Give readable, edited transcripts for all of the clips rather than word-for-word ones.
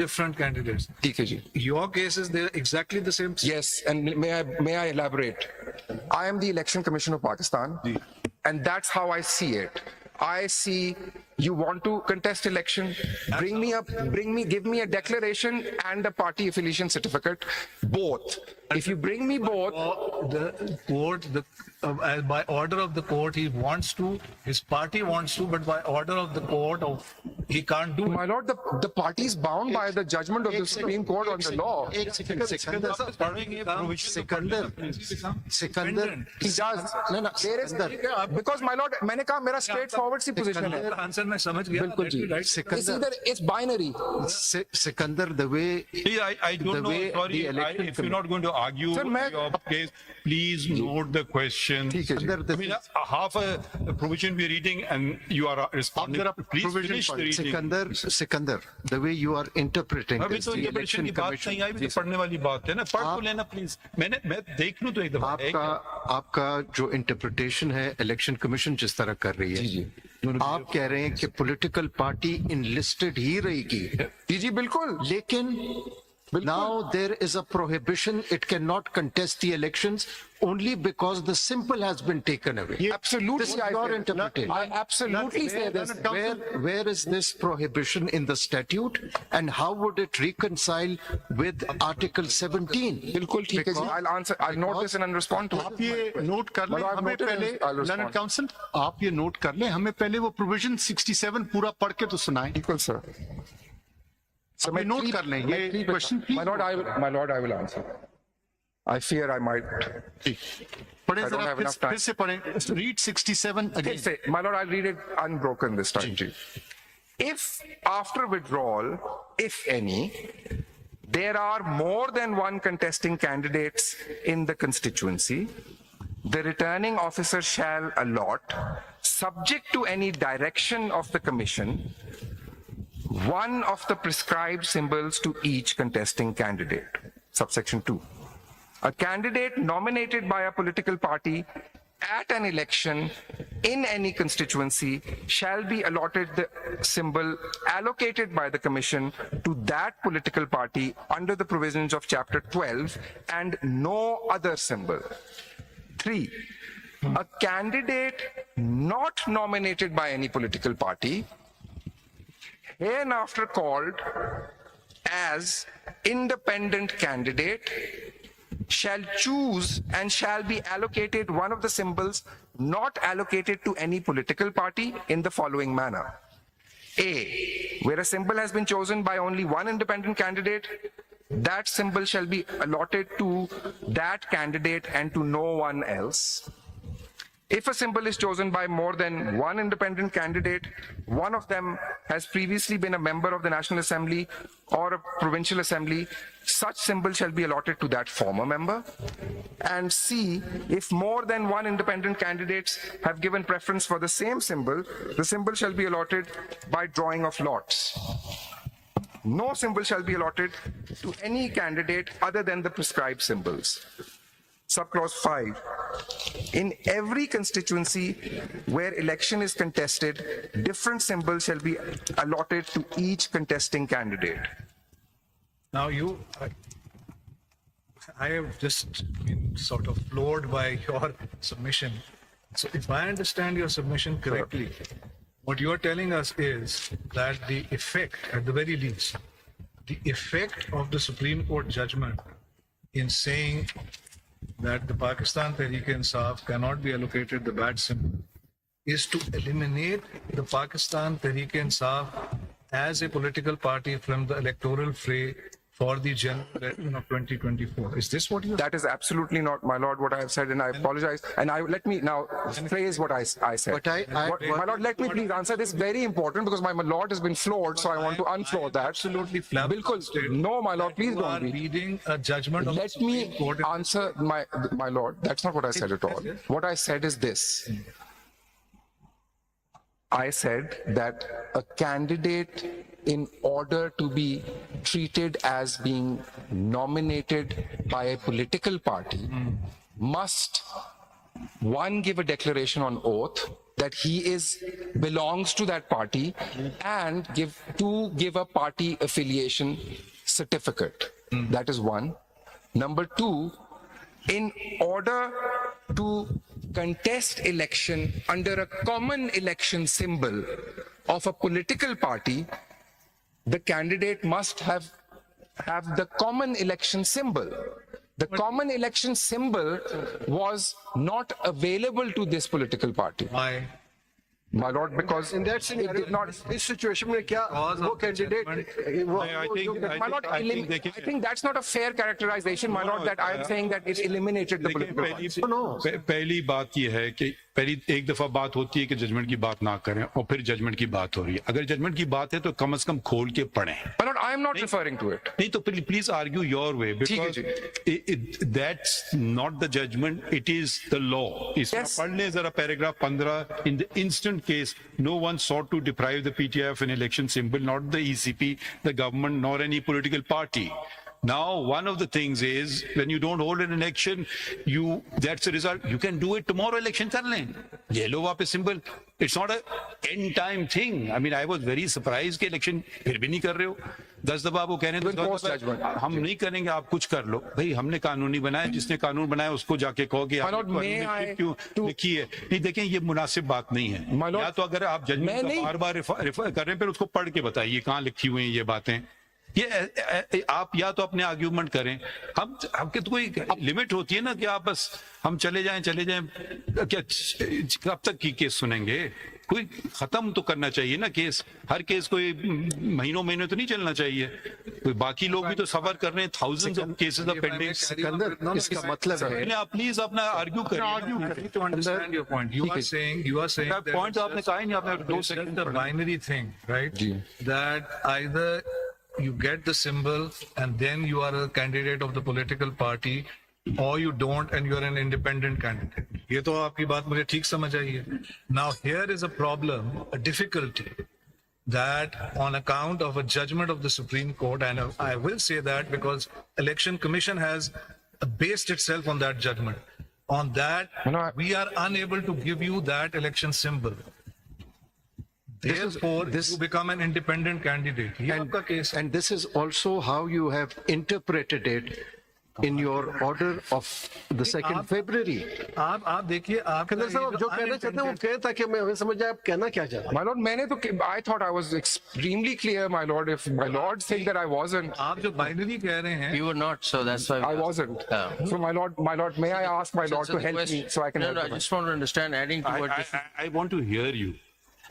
different candidates. ठीक है जी. Your cases, they're exactly the same. Yes, and may I elaborate? I am the Election Commission of Pakistan, and that's how I see it. I see you want to contest election, give me a declaration and a party affiliation certificate, both. If you bring me both, The court, by order of the court, he wants to, his party wants to, but by order of the court, he can't do my it. lord, the party is bound by the judgment of the Supreme Court on the law. एक second Sikandar He does. No, no, There is, because my lord, मैंने कहा मेरा straight forward सी position है. Answer मैं समझ गया. बिल्कुल जी. It's binary. Sikandar the way I don't the know. way Sorry, the election if you're not going to argue Sir, your case, please note the question. ठीक है जी. Sikkandar, I mean, half a provision we're reading and you are responding. Please finish the reading. Sikandar the way you are interpreting अभी this, तो the interpretation election की बात commission नहीं आई, भी तो पढ़ने वाली बात है ना. पढ़ तो लेना प्लीज. मैं देख लूं तो एक दफा. आपका जो इंटरप्रिटेशन है इलेक्शन कमीशन जिस तरह कर रही है, आप कह रहे हैं कि पॉलिटिकल पार्टी इनलिस्टेड ही रहेगी. जी जी बिल्कुल. लेकिन now there is a prohibition. It cannot contest the elections only because the symbol has been taken away. Absolutely, This is your interpretation. I absolutely say this. Where is this prohibition in the statute, and how would it reconcile with Article 17? बिल्कुल ठीक है जी. I'll note this and respond to it. आप ये note कर लें, Well, I've हमें noted पहले and I'll respond. Learned council आप ये नोट कर लें, हमें पहले वो प्रोविजन 67 पूरा पढ़ के तो सुनाएं. Equal, sir. आप ये नोट कर लें ये question. My lord, I will answer. I fear I might. पढ़ें I don't जरा, have enough time. फिर से पढ़ें. Read 67 again. Say, my lord, I'll read it unbroken this time. If after withdrawal, if any, there are more than one contesting candidates in the constituency, the returning officer shall allot, subject to any direction of the commission, one of the prescribed symbols to each contesting candidate. Subsection 2. A candidate nominated by a political party at an election in any constituency shall be allotted the symbol allocated by the commission to that political party under the provisions of chapter 12 and no other symbol. 3. A candidate not nominated by any political party, hereinafter called as independent candidate, shall choose and shall be allocated one of the symbols not allocated to any political party in the following manner. A, where a symbol has been chosen by only one independent candidate, that symbol shall be allotted to that candidate and to no one else. If a symbol is chosen by more than one independent candidate, one of them has previously been a member of the National Assembly or a provincial assembly, such symbol shall be allotted to that former member. And C, if more than one independent candidates have given preference for the same symbol, the symbol shall be allotted by drawing of lots. No symbol shall be allotted to any candidate other than the prescribed symbols. Subclause 5. In every constituency where election is contested, different symbols shall be allotted to each contesting candidate. Now I have just been sort of floored by your submission. So if I understand your submission correctly, what you are telling us is that the effect, at the very least, the effect of the Supreme Court judgment in saying that the Pakistan Tehreek-e-Insaf cannot be allocated the badge symbol is to eliminate the Pakistan Tehreek-e-Insaf as a political party from the electoral fray for the general election of 2024. Is this what you? That is absolutely not, my lord, what I have said, and I apologize. And let me now phrase what I said. But my lord, let me please answer this. Very important, because my lord has been floored, so I want to unfloor that. Absolutely Bilkul. No, my lord, please You are don't be. reading a judgment of the Let Supreme me Court. answer my lord. That's not what I said at all. What I said is this. I said that a candidate, in order to be treated as being nominated by a political party, must, one, give a declaration on oath that he belongs to that party and give a party affiliation certificate. That is one. Number two, in order to contest election under a common election symbol of a political party, the candidate must have the common election symbol. The common election symbol was not available to this political party. Why? My lord, because In that it scenario, did not. इस situation में क्या Cause वो of the candidate My lord, I think that's not a fair characterization, my lord, that I am saying that it eliminated the political party. पहली बात यह है कि पहली एक दफा बात होती है कि जजमेंट की बात ना करें और फिर जजमेंट की बात हो रही है. अगर जजमेंट की बात है तो कम से कम खोल के पढ़ें. My lord, I am not referring to it. नहीं तो please argue your way because that's not the judgment, it is the law. इसमें Yes. पढ़ लें जरा paragraph 15. In the instant case no one sought to deprive the PTI of an election symbol, not the ECP, the government, nor any political party. Now, one of the things is when you don't hold an election, that's the result. You can do it tomorrow. Election कर लें, ले लो वापस symbol. It's not a end time thing. I mean, I was very surprised कि election फिर भी नहीं कर रहे हो. 10 दफा वो कहने With post judgment. हम नहीं करेंगे, आप कुछ कर लो. भाई हमने कानून नहीं बनाया, जिसने कानून बनाया उसको जाके कहो कि My lord, आपने may कानून में I क्यों to- लिखी है. नहीं देखें, ये मुनासिब बात नहीं है. My lord, या तो अगर आप मैं जजमेंट नहीं- बार बार रेफर कर रहे हैं, फिर उसको पढ़ के बताइए कहाँ लिखी हुई हैं ये बातें. ये आप या तो अपने आर्ग्यूमेंट करें. हमके तो कोई लिमिट होती है ना कि आप बस हम चले जाएं क्या कब तक की केस सुनेंगे. कोई खत्म तो करना चाहिए ना केस. हर केस कोई महीनों तो नहीं चलना चाहिए. कोई बाकी लोग भी तो सफर कर रहे हैं. Thousands of cases are pending. Sikandar इसका मतलब है आप प्लीज अपना आर्ग्यू करें. I need to understand your point. You are saying that point आपने कहा ही नहीं, आपने 2 it's second just a binary thing, right? That either you get the symbol and then you are a candidate of the political party, or you don't and you're an independent candidate. ये तो आपकी बात मुझे ठीक समझ आई है. Now here is a problem, a difficulty, that on account of a judgment of the Supreme Court, and I will say that because Election Commission has based itself on that judgment. On that, No, we are unable to give you that election symbol. Therefore, you become an independent candidate. ये आपका case है. and this is also how you have interpreted it in your order of the 2nd February. आप देखिए आप जो कहना चाहते हैं वो कहे ताकि हमें समझ जाए आप कहना क्या चाहते हैं. My lord, I thought I was extremely clear, my lord. If my lord think that I wasn't, आप जो बाइनरी कह रहे हैं You were not, so that's why. I wasn't. Yeah. So my lord, may I ask my lord So to the help me so I can No, help I him? just want to understand, adding to what. I want to hear you.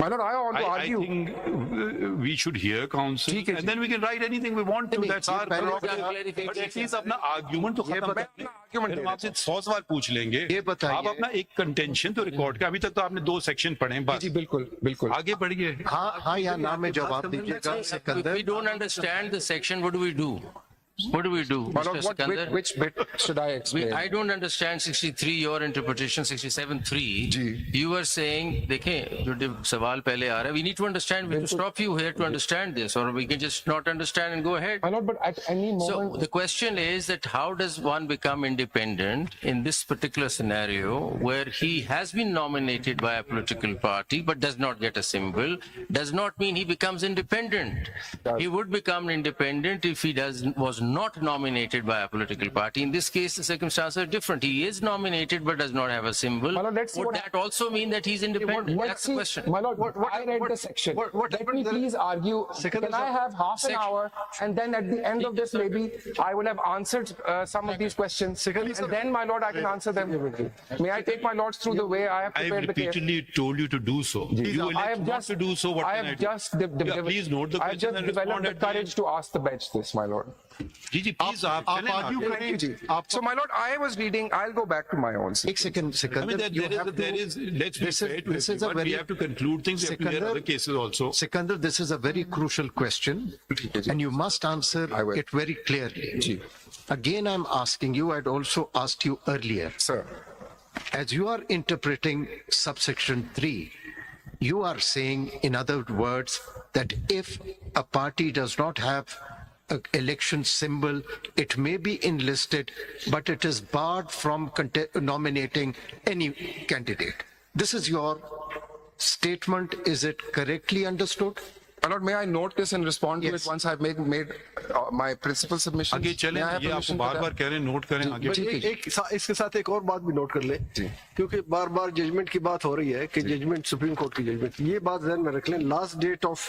My lord, I want to I argue. think we should hear counsel, ठीक है and then we can write anything we want to. That's our prerogative. clarification. But at least अपना argument तो खत्म मैं अपना argument फिर दे हम आपसे 100 सवाल पूछ लेंगे. ये बताइए. आप अपना एक कंटेंशन तो रिकॉर्ड का. अभी तक तो आपने 2 सेक्शन पढ़े हैं बस. जी बिल्कुल. आगे बढ़िए. हाँ या ना में जवाब दीजिएगा. If Sikandar we don't understand the section, what do we do? What do we do, My Mr. lord, Sikandar? which bit should I explain? I don't understand 63, your interpretation 67(3). You were saying, देखें जो सवाल पहले आ रहा है, we need to understand, we have to stop you here to understand this, or we can just not understand and go ahead. My lord, but at any So moment. the question is that how does one become independent in this particular scenario where he has been nominated by a political party but does not get a symbol, does not mean he becomes independent. He would become independent if he was not nominated by a political party. In this case, the circumstances are different. He is nominated but does not have a symbol. My lord, let's see Would what that also mean that he's independent? Let's That's see, the question. my lord, I read the section. Let me please argue. Can I have half an hour, and then at the end of this, maybe I will have answered some of these questions, and then, my lord, I can answer them. May I take my lords through the way I have I prepared the case? repeatedly told you to do so. You I have elect not just to do so. What I can I have do? just Yeah, please note the I have question just and developed respond the at the courage to ask the bench this, my lord. Ji please आप चलें argue आगे. करें. So, my lord, I was reading. I'll go back to my own. एक second I mean, Sikandar you have there to- is, let's be this is- fair to this is a everyone. We very- have to conclude things. We have to hear Sikandar- other cases also. Sikandar, this is a very crucial question, and you must answer will. it very clearly. Again, I'm asking you, I'd also asked you earlier. Sir. As you are interpreting subsection 3, you are saying, in other words, that if a party does not have an election symbol, it may be enlisted, but it is barred from nominating any candidate. This is your statement, is it correctly understood? My lord, may I note this and respond to it once I've made my principal submission? आगे चलें, ये आपको बार-बार कह रहे हैं, note करें आगे. इसके साथ एक और बात भी नोट कर ले, क्योंकि बार बार जजमेंट की बात हो रही है कि जजमेंट सुप्रीम कोर्ट की जजमेंट, ये बात ध्यान में रख लें. Last date of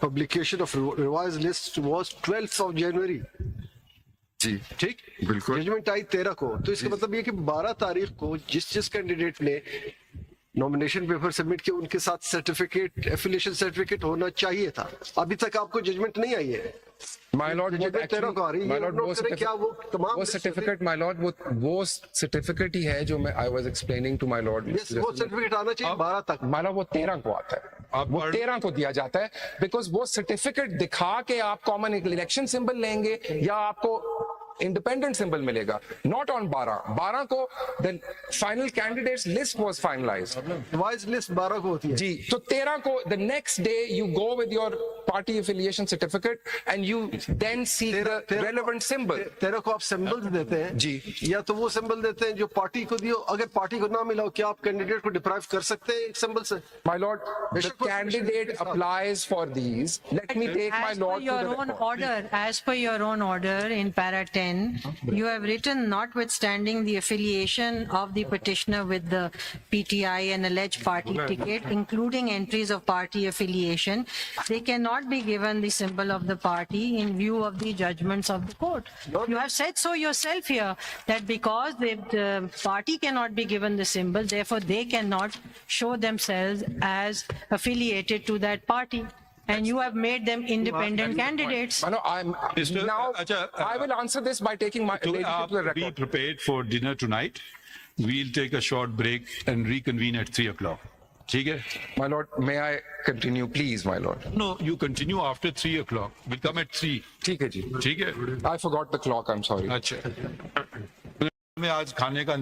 publication of revise list was 12th of January. जी, ठीक, बिल्कुल. जजमेंट आई 13 को, तो इसका मतलब ये कि 12 तारीख को जिस कैंडिडेट ने नॉमिनेशन पेपर सबमिट किया उनके साथ सर्टिफिकेट, एफिलिएशन सर्टिफिकेट होना चाहिए था. अभी तक आपको जजमेंट नहीं आई है. माय लॉर्ड, वो सर्टिफिकेट, माय लॉर्ड, वो सर्टिफिकेट ही है जो मैं I was explaining to my lord. वो सर्टिफिकेट आना चाहिए 12 तक. माय लॉर्ड, वो 13 को आता है. वो 13 को दिया जाता है, बिकॉज वो सर्टिफिकेट दिखा के आप कॉमन इलेक्शन सिंबल लेंगे या आपको इंडिपेंडेंट सिंबल मिलेगा. नॉट ऑन 12 को the final candidates list was finalised. Revise list 12 को होती है जी. तो 13 को the next day you go with your party affiliation certificate and you then see the relevant symbol. 13 को आप सिंबल्स देते हैं जी. या तो वो सिंबल देते हैं जो पार्टी को दियो. अगर पार्टी को ना मिला हो, क्या आप कैंडिडेट को डिप्राइव कर सकते हैं एक सिंबल से? My lord, the candidate applies for these. Let me take my As per lord to your the own record. order, as per your own order in para 10, you have written notwithstanding the affiliation of the petitioner with the PTI and alleged party ticket, including entries of party affiliation, they cannot be given the symbol of the party in view of the judgments of the court. You have said so yourself here, that because the party cannot be given the symbol, therefore they cannot show themselves as affiliated to that party. And you have made them independent candidates. No, I'm Mr. now. Acha, I will answer this by taking my So, lady to the be record. prepared for dinner tonight. We'll take a short break and reconvene at 3 o'clock. ठीक है? My lord, may I continue, please, my lord? No, you continue after 3 o'clock. We'll come at 3. ठीक है जी. ठीक है? I forgot the clock. I'm sorry. अच्छा. मैं आज खाने का